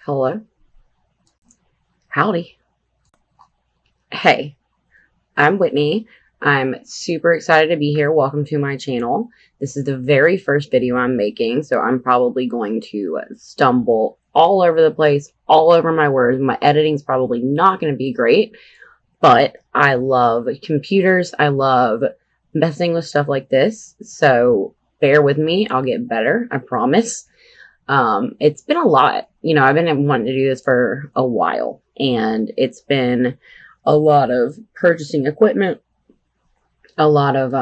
Hello. Howdy. Hey, I'm Whitney. I'm super excited to be here. Welcome to my channel. This is the very first video I'm making, so I'm probably going to stumble all over the place, all over my words. My editing's probably not going to be great, but I love computers. I love messing with stuff like this, so bear with me. I'll get better, I promise. It's been a lot. I've been wanting to do this for a while, and it's been a lot of purchasing equipment, a lot of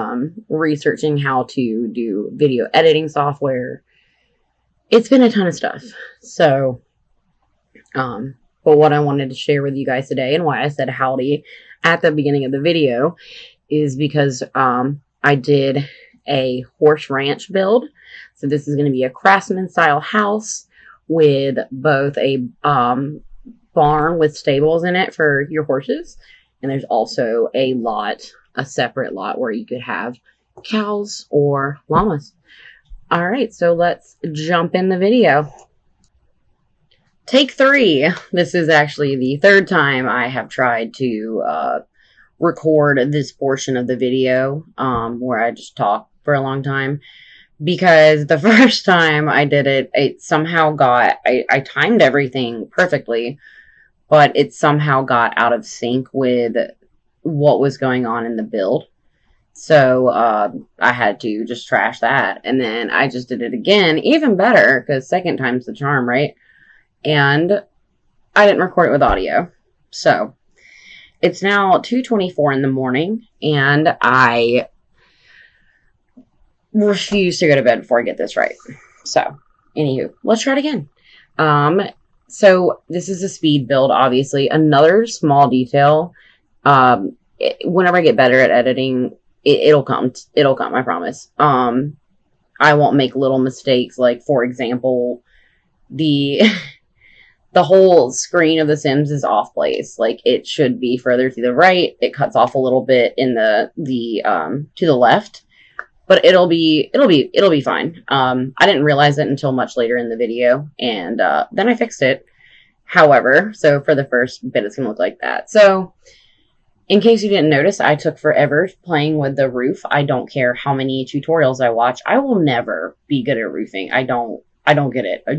researching how to do video editing software. It's been a ton of stuff. So, but what I wanted to share with you guys today, and why I said howdy at the beginning of the video, is because I did a horse ranch build. So this is going to be a Craftsman style house with both a barn with stables in it for your horses, and there's also a separate lot where you could have cows or llamas. All right, so let's jump in the video. Take 3. This is actually the third time I have tried to record this portion of the video where I just talk for a long time, because the first time I did it, it somehow I timed everything perfectly, but it somehow got out of sync with what was going on in the build. So I had to just trash that, and then I just did it again, even better, because second time's the charm, right? And I didn't record it with audio. So it's now 2:24 in the morning, and I refuse to go to bed before I get this right. So, anywho, let's try it again. So this is a speed build, obviously. Another small detail. Whenever I get better at editing, it'll come. It'll come, I promise. I won't make little mistakes. Like, for example, the whole screen of The Sims is off place. Like, it should be further to the right. It cuts off a little bit in to the left. But it'll be fine. I didn't realize it until much later in the video, and then I fixed it. However, so for the first bit, it's gonna look like that. So, in case you didn't notice, I took forever playing with the roof. I don't care how many tutorials I watch. I will never be good at roofing. I don't get it. I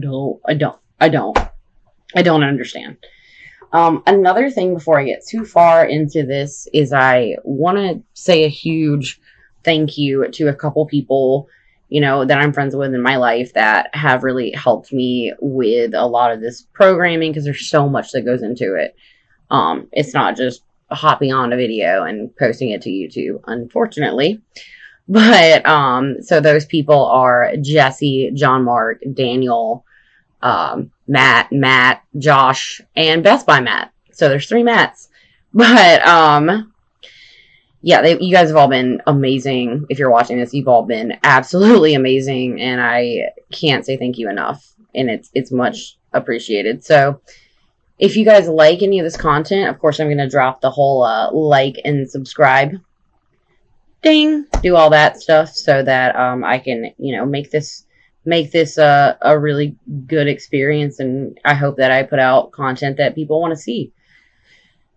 don't understand. Another thing before I get too far into this is I want to say a huge thank you to a couple people, that I'm friends with in my life that have really helped me with a lot of this programming, because there's so much that goes into it. It's not just hopping on a video and posting it to YouTube, unfortunately. But, so those people are Jesse, John Mark, Daniel, Matt, Josh, and Best Buy Matt. So there's 3 Matts. But, yeah, you guys have all been amazing. If you're watching this, you've all been absolutely amazing, and I can't say thank you enough, and it's much appreciated. So if you guys like any of this content, of course, I'm going to drop the whole like and subscribe, ding, do all that stuff, so that I can, make this a really good experience, and I hope that I put out content that people want to see.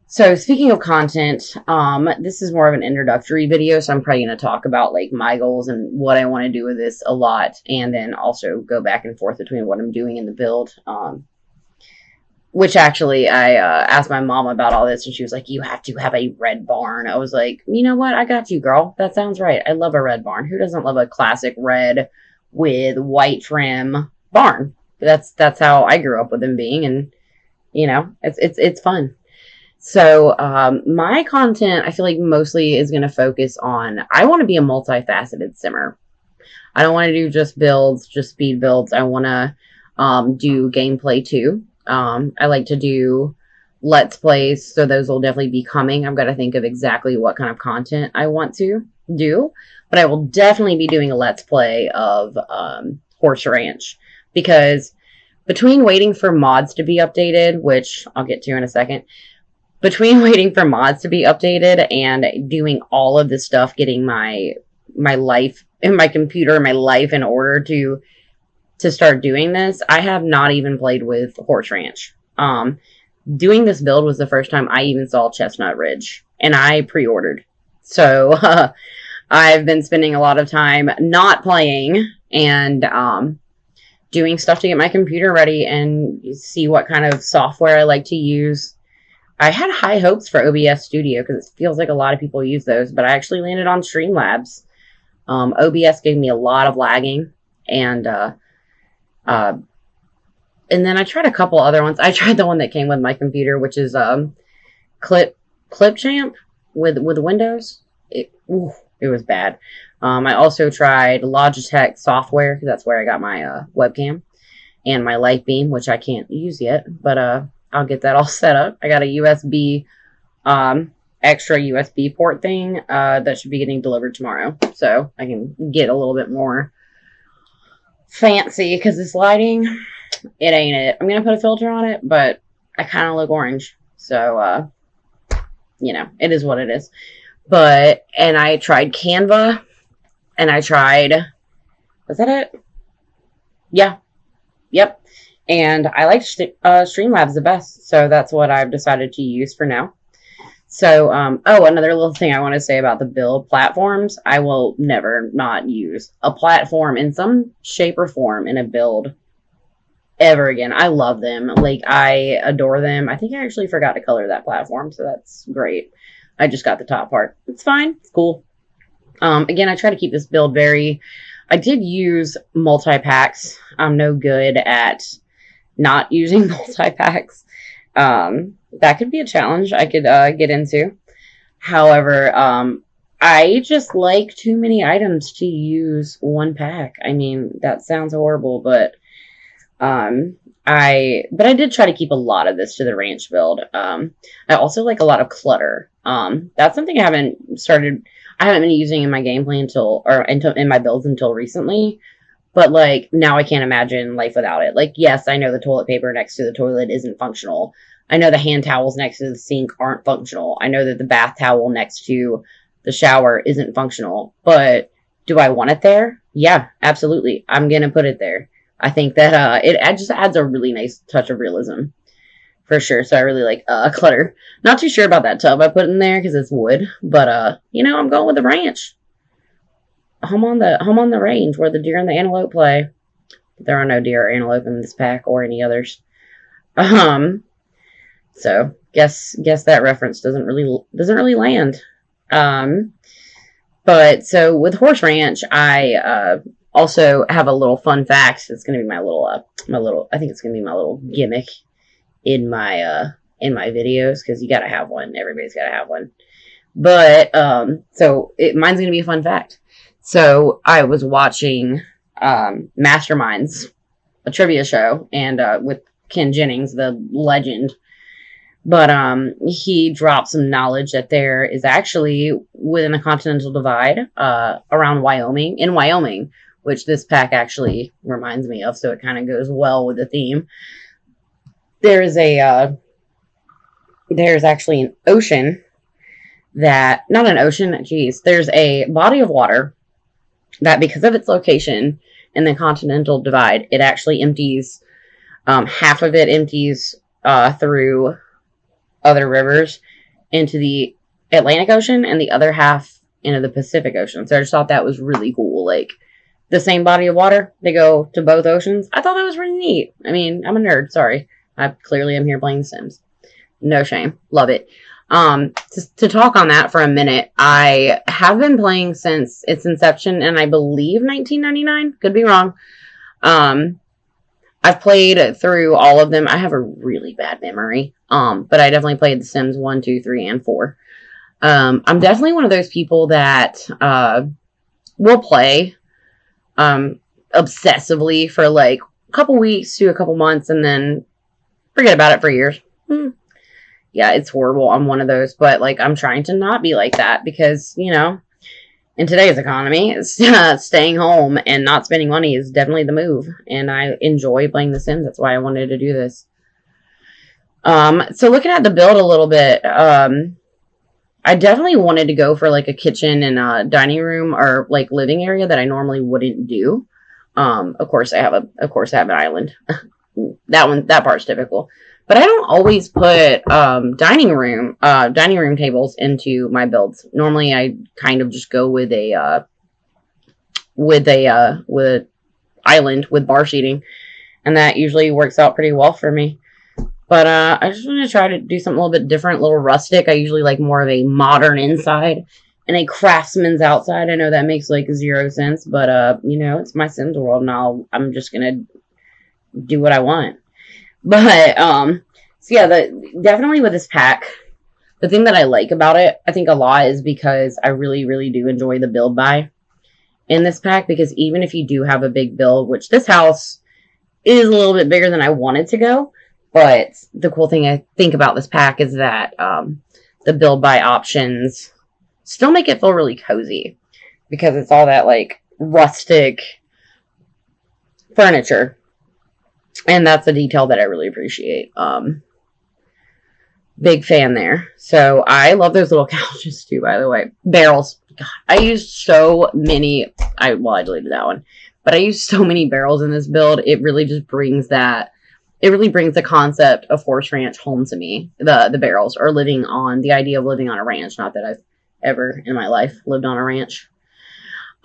So, speaking of content, this is more of an introductory video, so I'm probably going to talk about, like, my goals and what I want to do with this a lot, and then also go back and forth between what I'm doing in the build, which actually, I asked my mom about all this, and she was like, you have to have a red barn. I was like, you know what? I got you, girl. That sounds right. I love a red barn. Who doesn't love a classic red with white trim barn? That's how I grew up with them being, and, it's fun. So, my content, I feel like mostly is going to focus on, I want to be a multifaceted simmer. I don't want to do just builds, just speed builds. I want to, do gameplay too. I like to do Let's Plays, so those will definitely be coming. I've got to think of exactly what kind of content I want to do, but I will definitely be doing a Let's Play of, Horse Ranch, because between waiting for mods to be updated, which I'll get to in a second, between waiting for mods to be updated and doing all of this stuff, getting my life and my computer, my life in order to to start doing this, I have not even played with Horse Ranch. Doing this build was the first time I even saw Chestnut Ridge, and I pre-ordered. So I've been spending a lot of time not playing and doing stuff to get my computer ready and see what kind of software I like to use. I had high hopes for OBS Studio because it feels like a lot of people use those, but I actually landed on Streamlabs. OBS gave me a lot of lagging, and then I tried a couple other ones. I tried the one that came with my computer, which is Clipchamp with Windows. It was bad. I also tried Logitech software, because that's where I got my webcam, and my light beam, which I can't use yet, but I'll get that all set up. I got a USB, extra USB port thing that should be getting delivered tomorrow, so I can get a little bit more fancy, because this lighting, it ain't it. I'm gonna put a filter on it, but I kind of look orange, so you know, it is what it is. But, and I tried Canva, and I tried, was that it? Yeah, yep. And I like Streamlabs the best, so that's what I've decided to use for now. So, oh, another little thing I want to say about the build platforms. I will never not use a platform in some shape or form in a build ever again. I love them. Like, I adore them. I think I actually forgot to color that platform, so that's great. I just got the top part. It's fine. It's cool. Again, I try to keep this build very... I did use multi-packs. I'm no good at not using multi-packs. That could be a challenge I could get into. However, I just like too many items to use one pack. I mean, that sounds horrible, but I did try to keep a lot of this to the ranch build. I also like a lot of clutter. That's something I haven't been using in my gameplay in my builds until recently. But, like, now I can't imagine life without it. Like, yes, I know the toilet paper next to the toilet isn't functional. I know the hand towels next to the sink aren't functional. I know that the bath towel next to the shower isn't functional. But do I want it there? Yeah, absolutely. I'm going to put it there. I think that it just adds a really nice touch of realism. For sure. So I really like clutter. Not too sure about that tub I put in there because it's wood. But, you know, I'm going with the ranch. Home on the range where the deer and the antelope play. There are no deer or antelope in this pack or any others. So guess that reference doesn't really land. But so with Horse Ranch, I also have a little fun fact. It's gonna be my little I think it's gonna be my little gimmick in my videos, because you gotta have one. Everybody's gotta have one. But mine's gonna be a fun fact. So I was watching Masterminds, a trivia show, and with Ken Jennings, the legend. But he dropped some knowledge that there is actually within the Continental Divide around in Wyoming, which this pack actually reminds me of, so it kind of goes well with the theme. There's actually an ocean there's a body of water that, because of its location in the Continental Divide, it actually empties, half of it empties through other rivers into the Atlantic Ocean, and the other half into the Pacific Ocean. So I just thought that was really cool. Like, the same body of water, they go to both oceans. I thought that was really neat. I mean, I'm a nerd, sorry. I clearly am here playing The Sims. No shame. Love it. To talk on that for a minute, I have been playing since its inception, and I believe 1999. Could be wrong. I've played through all of them. I have a really bad memory. But I definitely played The Sims 1, 2, 3, and 4. I'm definitely one of those people that will play obsessively for like a couple weeks to a couple months and then forget about it for years. Yeah, it's horrible. I'm one of those, but like, I'm trying to not be like that, because, you know, in today's economy, staying home and not spending money is definitely the move. And I enjoy playing The Sims. That's why I wanted to do this. So looking at the build a little bit, I definitely wanted to go for like a kitchen and a dining room or like living area that I normally wouldn't do. Of course I have an island. That part's typical. But I don't always put dining room tables into my builds. Normally I kind of just go with a island with bar seating, and that usually works out pretty well for me. But I just want to try to do something a little bit different, a little rustic. I usually like more of a modern inside and a craftsman's outside. I know that makes like 0 sense, but it's my Sims world, and I'm just gonna do what I want. But so yeah, definitely with this pack, the thing that I like about it, I think a lot, is because I really, really do enjoy the build buy in this pack. Because even if you do have a big build, which this house is a little bit bigger than I wanted to go, but the cool thing I think about this pack is that the build buy options still make it feel really cozy, because it's all that like rustic furniture, and that's a detail that I really appreciate. Big fan there. So I love those little couches too, by the way. Barrels. God, I used so many. I deleted that one, but I used so many barrels in this build. It really just brings that. It really brings the concept of horse ranch home to me. The barrels, or the idea of living on a ranch. Not that I've ever in my life lived on a ranch.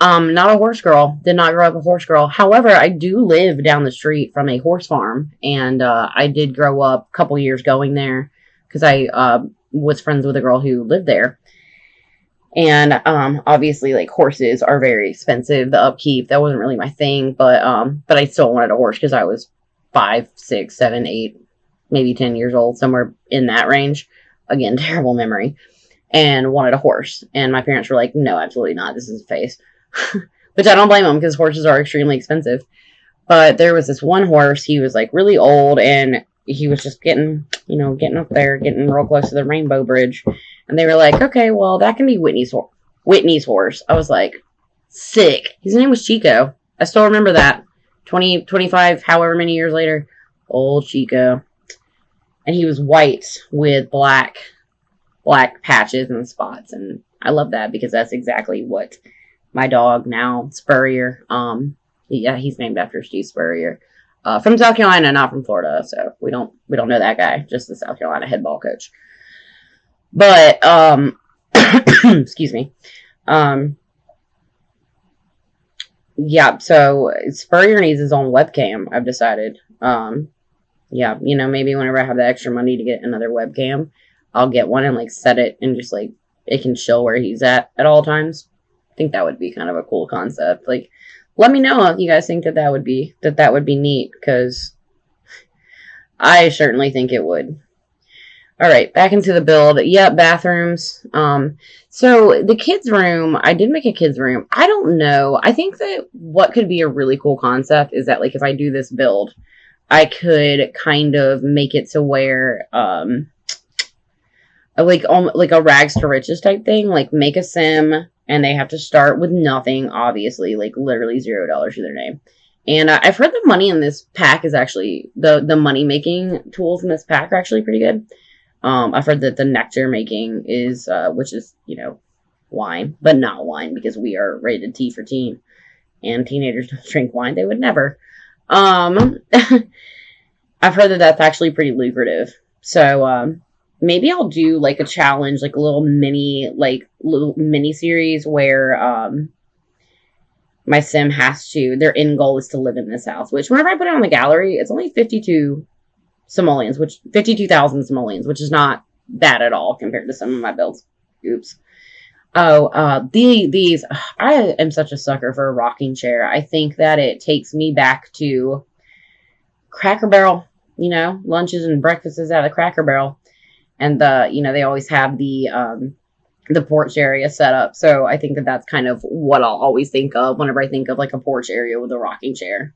Not a horse girl. Did not grow up a horse girl. However, I do live down the street from a horse farm, and I did grow up a couple years going there, because I was friends with a girl who lived there. And obviously, like, horses are very expensive. The upkeep, that wasn't really my thing, but I still wanted a horse because I was 5, 6, 7, 8, maybe 10 years old, somewhere in that range. Again, terrible memory. And wanted a horse. And my parents were like, no, absolutely not. This is a phase. Which I don't blame them, because horses are extremely expensive. But there was this one horse. He was like really old, and he was just getting up there, getting real close to the Rainbow Bridge. And they were like, okay, well, that can be Whitney's horse. I was like, sick. His name was Chico. I still remember that. 20, 25, however many years later. Old Chico. And he was white with black patches and spots. And I love that, because that's exactly what my dog now, Spurrier, he's named after Steve Spurrier. From South Carolina, not from Florida, so we don't know that guy, just the South Carolina head ball coach. But excuse me. Yeah, so Spurrier needs his own webcam, I've decided. Yeah, maybe whenever I have the extra money to get another webcam, I'll get one and like set it, and just like it can show where he's at all times. I think that would be kind of a cool concept. Like, let me know if you guys think that would be neat, because I certainly think it would. All right, back into the build. Yeah, bathrooms. So the kids' room, I did make a kids' room. I don't know. I think that what could be a really cool concept is that, like, if I do this build, I could kind of make it to where, like a rags to riches type thing. Like, make a sim, and they have to start with nothing, obviously, like literally $0 to their name. And I've heard the money in this pack is actually, the money making tools in this pack are actually pretty good. I've heard that the nectar making is, which is, wine, but not wine, because we are rated T for teen, and teenagers don't drink wine. They would never. I've heard that that's actually pretty lucrative. So, maybe I'll do like a challenge, like a little mini series where, my sim their end goal is to live in this house, which whenever I put it on the gallery, it's only 52,000 simoleons, which is not bad at all compared to some of my builds. Oops. Oh, these, I am such a sucker for a rocking chair. I think that it takes me back to Cracker Barrel, lunches and breakfasts out of Cracker Barrel. And they always have the porch area set up. So I think that that's kind of what I'll always think of whenever I think of like a porch area with a rocking chair.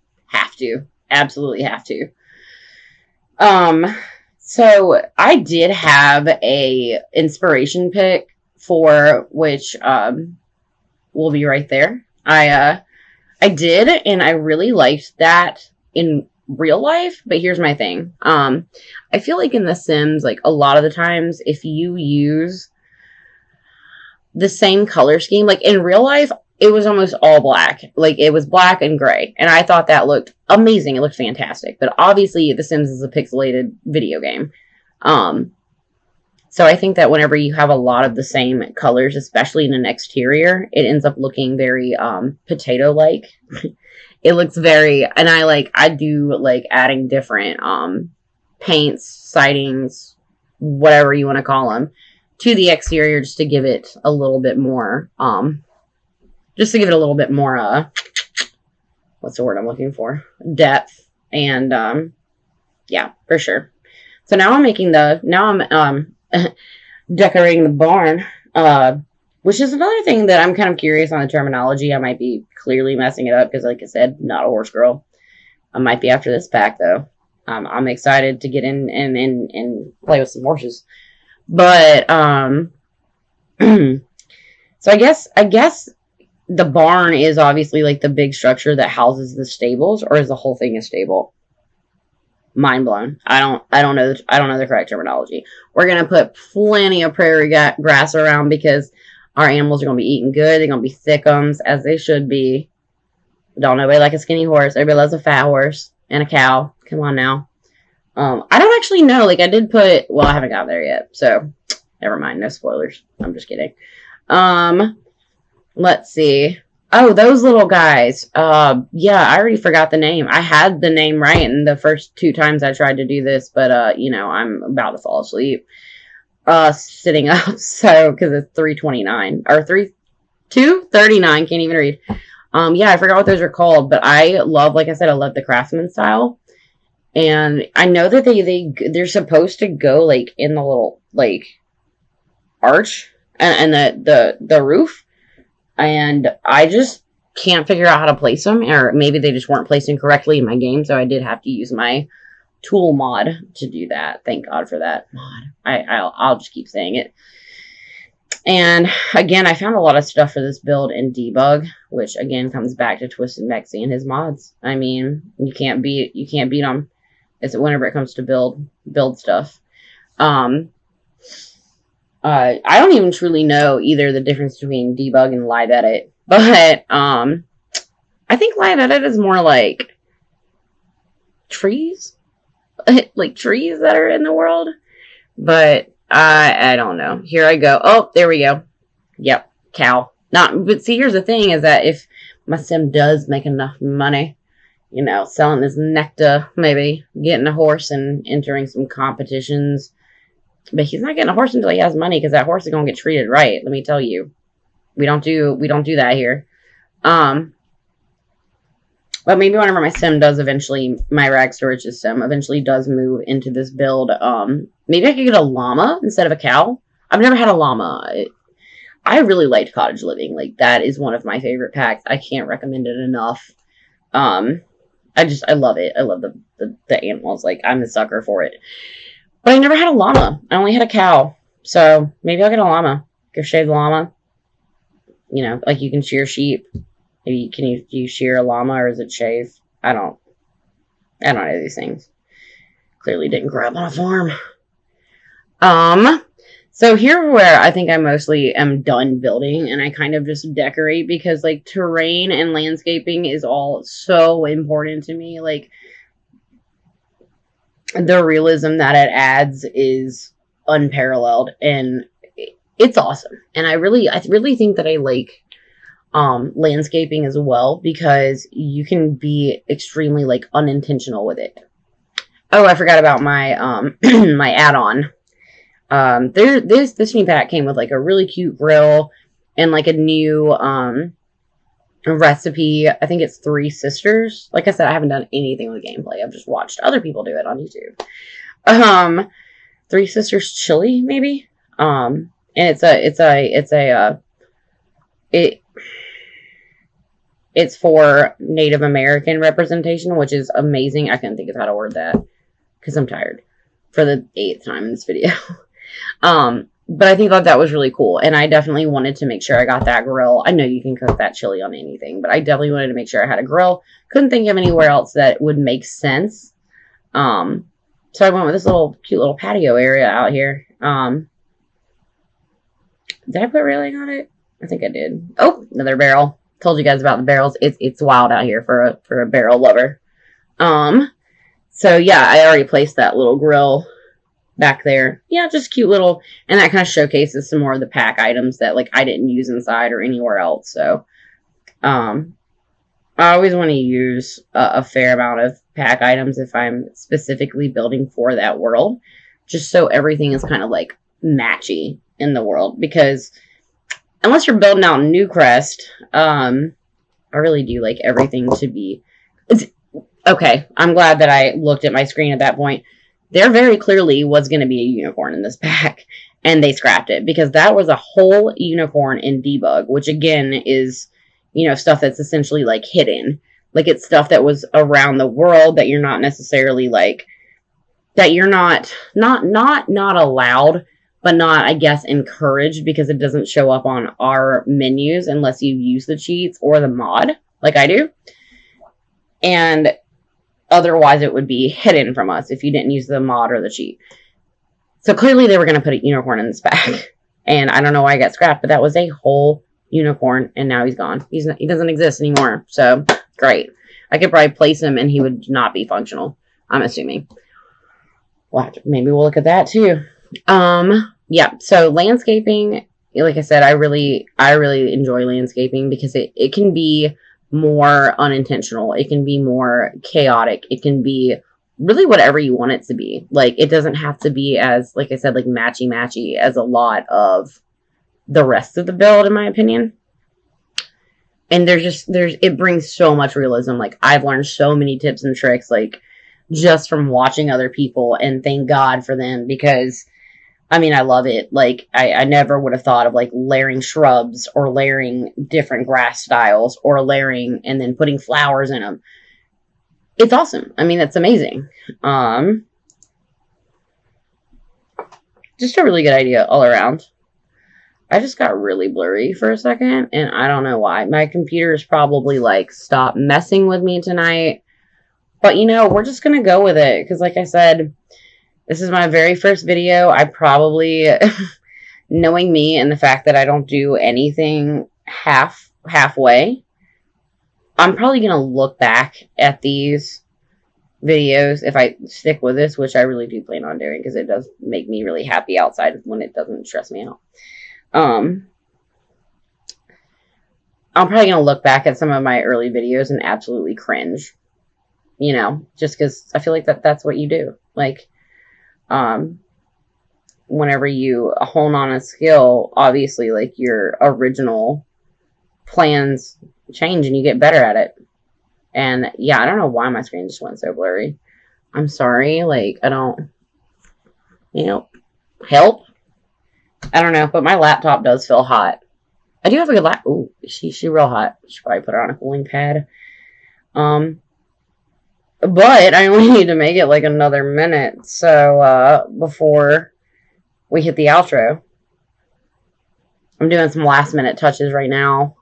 Absolutely have to. So I did have a inspiration pick for which, will be right there. I did, and I really liked that in real life, but here's my thing. I feel like in The Sims, like a lot of the times, if you use the same color scheme, like in real life, it was almost all black. Like, it was black and gray. And I thought that looked amazing. It looked fantastic. But obviously, The Sims is a pixelated video game. So I think that whenever you have a lot of the same colors, especially in an exterior, it ends up looking very potato-like. It looks very, and I do like adding different paints, sidings, whatever you want to call them, to the exterior just to give it a little bit more, what's the word I'm looking for? Depth. And yeah, for sure. So now I'm decorating the barn, which is another thing that I'm kind of curious on the terminology. I might be clearly messing it up because, like I said, not a horse girl. I might be after this pack, though. I'm excited to get in and play with some horses. But, so I guess the barn is obviously like the big structure that houses the stables, or is the whole thing a stable? Mind blown. I don't know the correct terminology. We're gonna put plenty of prairie grass around because our animals are gonna be eating good. They're gonna be thickums, as they should be. Don't nobody like a skinny horse. Everybody loves a fat horse and a cow. Come on now. I don't actually know. Like, I did put. Well, I haven't got there yet, so never mind. No spoilers. I'm just kidding. Let's see. Oh, those little guys. Yeah, I already forgot the name. I had the name right in the first 2 times I tried to do this, but, I'm about to fall asleep. Sitting up, so, because it's 3:29, or 2:39, can't even read. Yeah, I forgot what those are called, but I love, like I said, I love the craftsman style. And I know that they're supposed to go, like, in the little, like, arch, and the roof. And I just can't figure out how to place them, or maybe they just weren't placed incorrectly in my game, so I did have to use my tool mod to do that. Thank God for that mod. I'll just keep saying it. And again, I found a lot of stuff for this build in debug, which again comes back to Twisted Mexi and his mods. I mean, you can't beat them. It's whenever it comes to build stuff. I don't even truly know either the difference between debug and live edit, but I think live edit is more like trees, like trees that are in the world. But I don't know. Here I go. Oh, there we go. Yep, cow. But see, here's the thing: is that if my sim does make enough money, selling this nectar, maybe getting a horse and entering some competitions. But he's not getting a horse until he has money, because that horse is gonna get treated right. Let me tell you, we don't do that here. But maybe whenever my sim does eventually, my rag storage sim eventually does move into this build, maybe I could get a llama instead of a cow. I've never had a llama. I really liked Cottage Living. Like, that is one of my favorite packs. I can't recommend it enough. I love it. I love the animals. Like, I'm the sucker for it. But I never had a llama. I only had a cow. So maybe I'll get a llama. Go shave the llama. Like you can shear sheep. Maybe do you shear a llama, or is it shave? I don't know these things. Clearly didn't grow up on a farm. So here's where I think I mostly am done building, and I kind of just decorate because, like, terrain and landscaping is all so important to me. Like, the realism that it adds is unparalleled, and it's awesome. And I really think that I like landscaping as well, because you can be extremely, like, unintentional with it. Oh, I forgot about my my add-on. This new pack came with, like, a really cute grill and, like, a new recipe. I think it's 3 Sisters. Like I said, I haven't done anything with gameplay. I've just watched other people do it on YouTube. 3 Sisters chili, maybe. And it's for Native American representation, which is amazing. I couldn't think of how to word that because I'm tired for the 8th time in this video. But I think that was really cool, and I definitely wanted to make sure I got that grill. I know you can cook that chili on anything, but I definitely wanted to make sure I had a grill. Couldn't think of anywhere else that would make sense. So I went with this cute little patio area out here. Did I put railing on it? I think I did. Oh, another barrel. told you guys about the barrels. It's wild out here for a barrel lover. So yeah, I already placed that little grill back there. Yeah, just cute little, and that kind of showcases some more of the pack items that like I didn't use inside or anywhere else. So, I always want to use a fair amount of pack items if I'm specifically building for that world, just so everything is kind of like matchy in the world. Because unless you're building out Newcrest, I really do like everything to be. Okay, I'm glad that I looked at my screen at that point. There very clearly was going to be a unicorn in this pack, and they scrapped it because that was a whole unicorn in debug, which again is, you know, stuff that's essentially like hidden. Like it's stuff that was around the world that you're not necessarily like, that you're not allowed, but not, I guess, encouraged because it doesn't show up on our menus unless you use the cheats or the mod, like I do. And otherwise, it would be hidden from us if you didn't use the mod or the cheat. So clearly, they were going to put a unicorn in this pack. And I don't know why I got scrapped, but that was a whole unicorn, and now he's gone. He doesn't exist anymore. So, great. I could probably place him, and he would not be functional, I'm assuming. Maybe we'll look at that, too. Yeah, so landscaping, like I said, I really enjoy landscaping because it can be more unintentional. It can be more chaotic. It can be really whatever you want it to be. Like, it doesn't have to be as, like I said, like matchy as a lot of the rest of the build, in my opinion. And it brings so much realism. Like, I've learned so many tips and tricks, like, just from watching other people, and thank God for them, because I mean, I love it. Like, I never would have thought of, like, layering shrubs or layering different grass styles or layering and then putting flowers in them. It's awesome. I mean, it's amazing. Just a really good idea all around. I just got really blurry for a second, and I don't know why. My computer's probably, like, stopped messing with me tonight. But, you know, we're just going to go with it because, like I said, this is my very first video. I probably, knowing me and the fact that I don't do anything halfway, I'm probably going to look back at these videos if I stick with this, which I really do plan on doing because it does make me really happy outside when it doesn't stress me out. I'm probably going to look back at some of my early videos and absolutely cringe, you know, just because I feel like that's what you do. Like, whenever you hone on a skill, obviously, like, your original plans change and you get better at it. And yeah, I don't know why my screen just went so blurry. I'm sorry. Like, I don't, you know, help. I don't know, but my laptop does feel hot. I do have a good laptop. Ooh, she's real hot. Should probably put her on a cooling pad. But I only need to make it like another minute. So, before we hit the outro, I'm doing some last minute touches right now.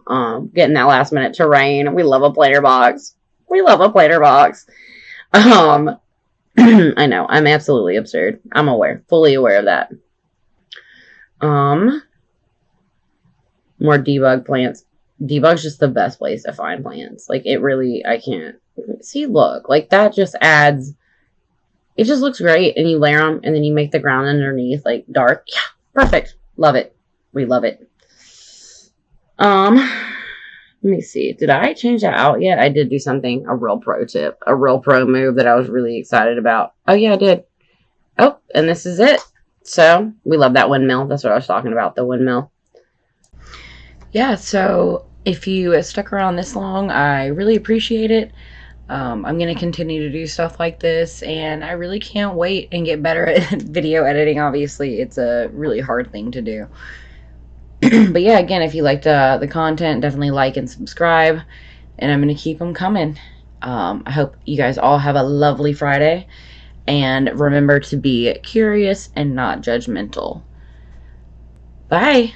Getting that last minute terrain. We love a planter box. We love a planter box. I know, I'm absolutely absurd. I'm fully aware of that. More debug plants. Debug's just the best place to find plants. Like, it really, I can't. See, look, like, that just adds, it just looks great, and you layer them, and then you make the ground underneath, like, dark. Yeah, perfect. Love it. We love it. Let me see. Did I change that out yet? I did do something, a real pro tip, a real pro move that I was really excited about. Oh, yeah, I did. Oh, and this is it. So, we love that windmill. That's what I was talking about, the windmill. Yeah, so if you stuck around this long, I really appreciate it. I'm going to continue to do stuff like this, and I really can't wait and get better at video editing. Obviously, it's a really hard thing to do. But yeah, again, if you liked the content, definitely like and subscribe, and I'm going to keep them coming. I hope you guys all have a lovely Friday, and remember to be curious and not judgmental. Bye!